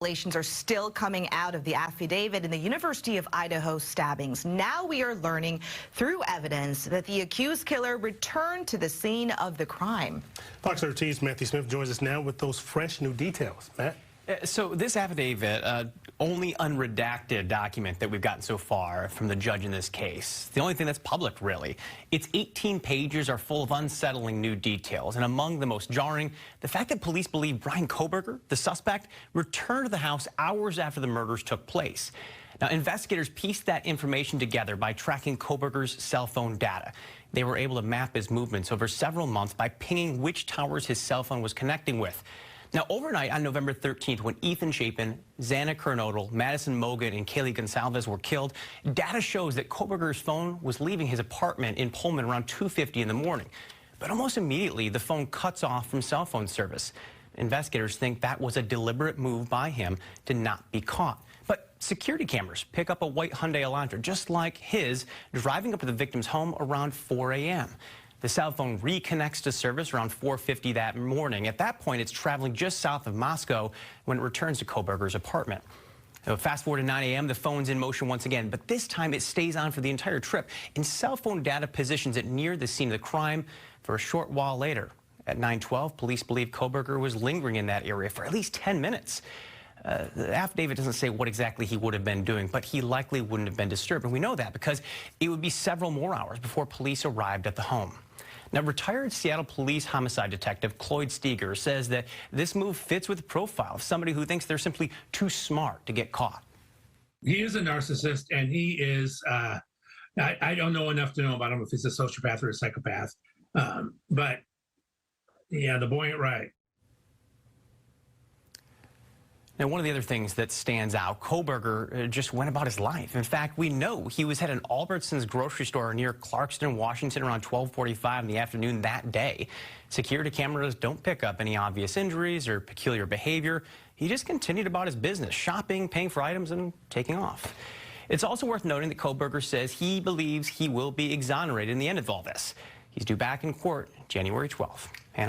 Revelations are still coming out of the affidavit in the University of Idaho stabbings. Now we are learning through evidence that the accused killer returned to the scene of the crime. Fox 13's Matthew Smith joins us now with those fresh new details. Matt? So this affidavit, only unredacted document that we've gotten so far from the judge in this case. The only thing that's public, really. Its 18 pages are full of unsettling new details, and among the most jarring, the fact that police believe Bryan Kohberger, the suspect, returned to the house hours after the murders took place. Now, investigators pieced that information together by tracking Kohberger's cell phone data. They were able to map his movements over several months by pinging which towers his cell phone was connecting with. Now, overnight on November 13th, when Ethan Chapin, Xana Kernodle, Madison Mogan, and Kaylee Gonsalves were killed, data shows that Kohberger's phone was leaving his apartment in Pullman around 2:50 in the morning. But almost immediately, the phone cuts off from cell phone service. Investigators think that was a deliberate move by him to not be caught. But security cameras pick up a white Hyundai Elantra, just like his, driving up to the victim's home around 4 a.m. The cell phone reconnects to service around 4:50 that morning. At that point, it's traveling just south of Moscow when it returns to Kohberger's apartment. So fast forward to 9 a.m., the phone's in motion once again, but this time it stays on for the entire trip, and cell phone data positions it near the scene of the crime for a short while later. At 9:12, police believe Kohberger was lingering in that area for at least 10 minutes. The affidavit doesn't say what exactly he would have been doing, but he likely wouldn't have been disturbed. And we know that because it would be several more hours before police arrived at the home. Now, retired Seattle Police homicide detective Cloyd Steger says that this move fits with the profile of somebody who thinks they're simply too smart to get caught. He is a narcissist, and he is, I don't know enough to know about him if he's a sociopath or a psychopath. But, yeah, the boy ain't right. Now, one of the other things that stands out, Kohberger just went about his life. In fact, we know he was at an Albertsons grocery store near Clarkston, Washington, around 12:45 in the afternoon that day. Security cameras don't pick up any obvious injuries or peculiar behavior. He just continued about his business, shopping, paying for items, and taking off. It's also worth noting that Kohberger says he believes he will be exonerated in the end of all this. He's due back in court January 12th. Hannah?